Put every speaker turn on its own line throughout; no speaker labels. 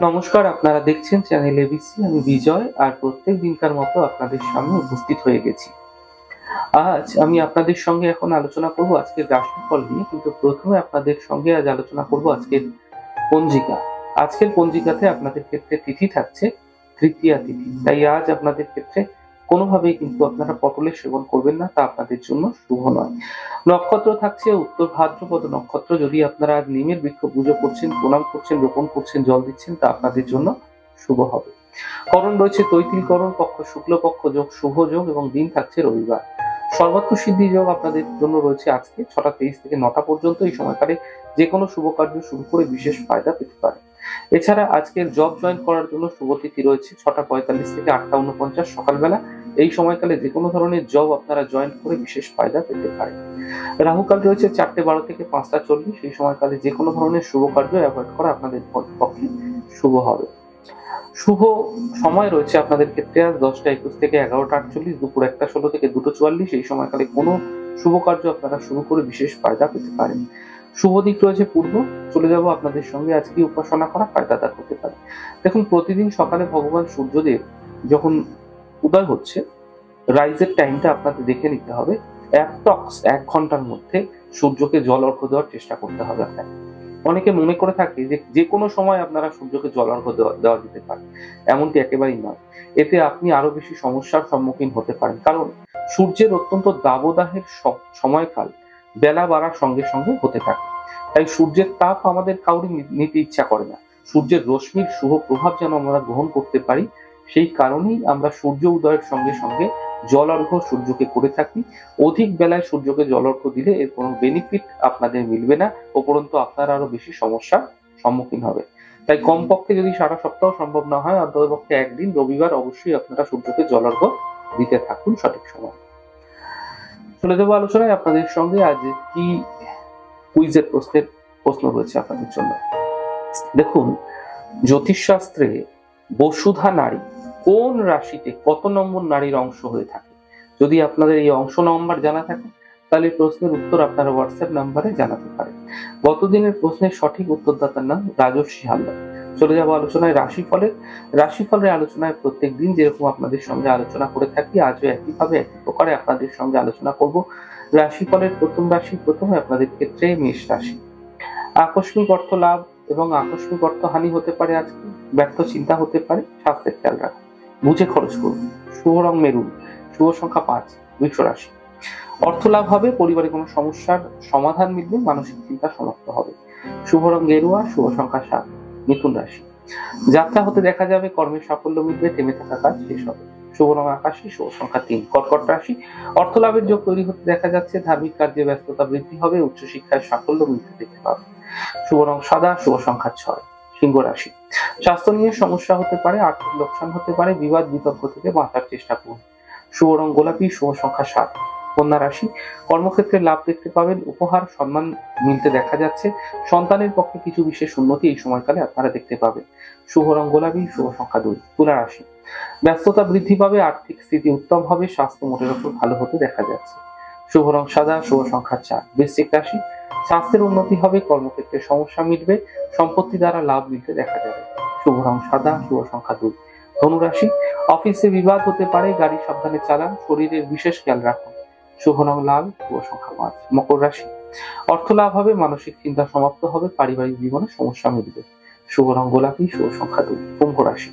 নমস্কার, আপনারা দেখছেন চ্যানেল এবিসি। আমি বিজয়, আর প্রত্যেক দিনকার মতো আপনাদের সামনে উপস্থিত হয়ে গেছি। আজ আমি আপনাদের সঙ্গে এখন আলোচনা করব আজকের রাশিফল নিয়ে, কিন্তু প্রথমে আপনাদের সঙ্গে আজ আলোচনা করব আজকের পঞ্জিকা। আজকের পঞ্জিকাতে আপনাদের ক্ষেত্রে তিথি থাকছে তৃতীয়া তিথি, তাই আজ আপনাদের ক্ষেত্রে কোনোভাবেই কিন্তু আপনারা পটলের সেবন করবেন না, তা আপনাদের জন্য শুভ নয়। নক্ষত্র থাকছে উত্তর ভাদ্রপদ নক্ষত্র। যদি আপনারা আজ নিমের বৃক্ষ পুজো করছেন, প্রণাম করছেন, রোপণ করছেন, জল দিচ্ছেন, তা আপনাদের জন্য শুভ হবে। করণ রয়েছে তৈতিল করণ, পক্ষ শুক্লপক্ষ যোগ, শুভ যোগ, এবং দিন থাকছে রবিবার। সর্বাত্ম সিদ্ধি যোগ আপনাদের জন্য রয়েছে আজকে 6টা 23 থেকে 9টা পর্যন্ত। এই সময়কালে যে কোনো শুভ কার্য শুরু করে বিশেষ ফায়দা পেতে পারে। এছাড়া আজকের জব জয়েন করার জন্য শুভ তিথি রয়েছে 6টা 45 থেকে 8টা 49 সকালবেলা। এই সময়কালে যে কোনো ধরনের জব আপনারা জয়েন করে বিশেষ ফায়দা পেতে পারেন। রাহুকাল রয়েছে 4টে 12 থেকে 5টা 40। এই সময়কালে যে কোনো ধরনের শুভ কার্য অ্যাভয়েড করা আপনাদের পক্ষে শুভ হবে। শুভ সময় রয়েছে আপনাদের ক্ষেত্রে আজ 10টা 21 থেকে 11টা 48, দুপুর 1টা 16 থেকে 2টো 44। এই সময়কালে কোনো শুভ কার্য আপনারা শুরু করে বিশেষ ফায়দা পেতে পারেন। শুভ দিক রয়েছে পূর্ব। চলে যাব আপনাদের সঙ্গে আজকে উপাসনা করা ফায়দাদার হতে পারে। দেখুন, প্রতিদিন সকালে ভগবান সূর্যদেব যখন উদয় হচ্ছে, রাইজের টাইমটা আপনাদের দেখে নিতে হবে। অ্যাপ্রক্স 1 ঘন্টার মধ্যে সূর্যকে জল অর্ঘ্য দেওয়ার চেষ্টা করতে হবে আপনাকে। অনেকে মনে করে থাকে যে কোনো সময় আপনারা সূর্যকে জল অর্ঘ্য দেওয়া যেতে পারে, এমনটি একেবারেই নয়। এতে আপনি আরো বেশি সমস্যার সম্মুখীন হতে পারেন, কারণ সূর্যের অত্যন্ত দাবদাহের সময়কাল বেলা বাড়ার সঙ্গে সঙ্গে হতে থাকে। তাই সূর্যের তাপ আমাদের কাউরি নিতে ইচ্ছা করে না। সূর্যের রশ্মির শুভ প্রভাব যেন আমরা গ্রহণ করতে পারি, সেই কারণেই আমরা সূর্য উদয়ের সঙ্গে সঙ্গে জল অর্ঘ্য সূর্যকে করে থাকি। অধিক বেলায় সূর্যকে জল অর্ঘ্য দিলে এর কোনো বেনিফিট আপনাদের মিলবে না, উপরন্তু আপনারা আরো বেশি সমস্যার সম্মুখীন হবে। তাই কমপক্ষে যদি সারা সপ্তাহ সম্ভব না হয়, অন্ততপক্ষে একদিন রবিবার অবশ্যই আপনারা সূর্যকে জল অর্ঘ্য দিতে থাকুন সঠিক সময়। চলে যাবো আলোচনায় আপনাদের সঙ্গে আজ কি কুইজের প্রশ্ন রয়েছে আপনাদের জন্য। দেখুন, জ্যোতিষশাস্ত্রে বসুধা নারী কোন রাশিতে কত নম্বর নারীর অংশ হয়ে থাকে? যদি আপনাদের এই অংশ নম্বর জানা থাকে, তাহলে প্রশ্নের উত্তর আপনারা হোয়াটসঅ্যাপ নাম্বারে জানাতে পারেন। গতদিনের প্রশ্নের সঠিক উত্তরদাতার নাম রাজস্বী হালদার। চলে যাবো আলোচনায় রাশিফলের আলোচনায় প্রত্যেক দিন যেরকম আপনাদের সঙ্গে আলোচনা করে থাকি, আজও একইভাবে একই প্রকারে আপনাদের সঙ্গে আলোচনা করব। রাশিফলের প্রথম রাশি, প্রথমে আপনাদের ক্ষেত্রে মেষ রাশি। আকস্মিক অর্থ লাভ এবং আকস্মিক অর্থ হানি হতে পারে আজকে। ব্যর্থ চিন্তা হতে পারে, স্বাস্থ্যের খেয়াল রাখুন, বুঝে খরচ করুন। শুভ রং মেরুন, শুভ সংখ্যা 5। বৃষ রাশি। অর্থ লাভ হবে, পরিবারে কোনো সমস্যার সমাধান মিলবে, মানসিক চিন্তা সমাপ্ত হবে। শুভ রং গেরুয়া, শুভ সংখ্যা 7। মিথুন রাশি। যাত্রা হতে দেখা যাবে, কর্মের সাফল্য মিলবে, থেমে থাকা কাজ শেষ হবে। শুভ রং আকাশী, শুভ সংখ্যা 3। কর্কট রাশি। অর্থ লাভের যোগ তৈরি হতে দেখা যাচ্ছে, ধার্মিক কার্যে ব্যস্ততা বৃদ্ধি হবে, উচ্চশিক্ষায় সাফল্য মিলতে দেখতে পাবে। শুভ রং সাদা, শুভ সংখ্যা 6। সিংহ রাশি। স্বাস্থ্য নিয়ে সমস্যা হতে পারে, আর্থিক লোকসান হতে পারে, বিবাদ বিতর্ক থেকে বাঁচার চেষ্টা করুন। শুভ রং গোলাপি, শুভ সংখ্যা 7। কন্যা রাশি। কর্মক্ষেত্রে লাভ দেখতে পাবেন, উপহার সম্মান মিলতে দেখা যাচ্ছে, সন্তানের পক্ষে কিছু বিশেষ উন্নতি এই সময়কালে আপনারা দেখতে পাবেন। শুভ রং গোলাপি, শুভ সংখ্যা 2। তুলা রাশি। ব্যস্ততা বৃদ্ধি পাবে, আর্থিক স্থিতি উত্তম হবে, স্বাস্থ্য মোটের উপর ভালো হতে দেখা যাচ্ছে। শুভ রং সাদা, শুভ সংখ্যা 4। বৃশ্চিক রাশি। স্বাস্থ্যের উন্নতি হবে, কর্মক্ষেত্রে সমস্যা মিটবে, সম্পত্তি দ্বারা লাভ মিলতে দেখা যাবে। শুভ রং সাদা, শুভ সংখ্যা 2। ধনু রাশি। অফিসে বিবাদ হতে পারে, গাড়ি সাবধানে চালান, শরীরের বিশেষ খেয়াল রাখুন। শুভ রং লাল, শুভ সংখ্যা 5। মকর রাশি। অর্থ লাভ হবে, মানসিক চিন্তা সমাপ্ত হবে, পারিবারিক জীবনে সমস্যা মিলবে। শুভ রং গোলাপি, শুভ সংখ্যা 2। কুম্ভ রাশি।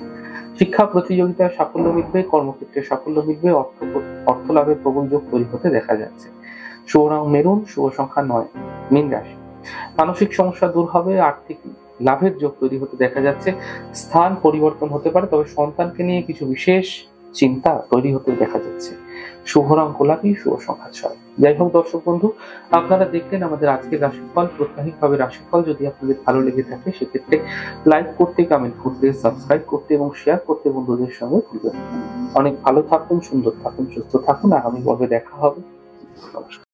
শিক্ষা প্রতিযোগিতায় সাফল্য মিলবে, কর্মক্ষেত্রে সাফল্য মিলবে, অর্থ লাভের প্রবল যোগ তৈরি হতে দেখা যাচ্ছে। শুভ রং মেরুন, শুভ সংখ্যা 9। মীন রাশি। মানসিক সমস্যা দূর হবে, আর্থিক লাভের যোগ তৈরি হতে দেখা যাচ্ছে, স্থান পরিবর্তন হতে পারে, তবে সন্তানকে নিয়ে কিছু বিশেষ চিন্তা তৈরি হতে দেখা যাচ্ছে। শুভ রং গোলাপি, শুভ সংখ্যা 6। যাই হোক দর্শক বন্ধু, আপনারা দেখলেন আমাদের আজকের রাশিফল। প্রত্যাহিকভাবে রাশিফল যদি আপনাদের ভালো লেগে থাকে, সেক্ষেত্রে লাইক করতে, কমেন্ট করতে, সাবস্ক্রাইব করতে এবং শেয়ার করতে বন্ধুদের সঙ্গে ভুলবেন না। অনেক ভালো থাকুন, সুন্দর থাকুন, সুস্থ থাকুন। আগামী পর্বে দেখা হবে। নমস্কার।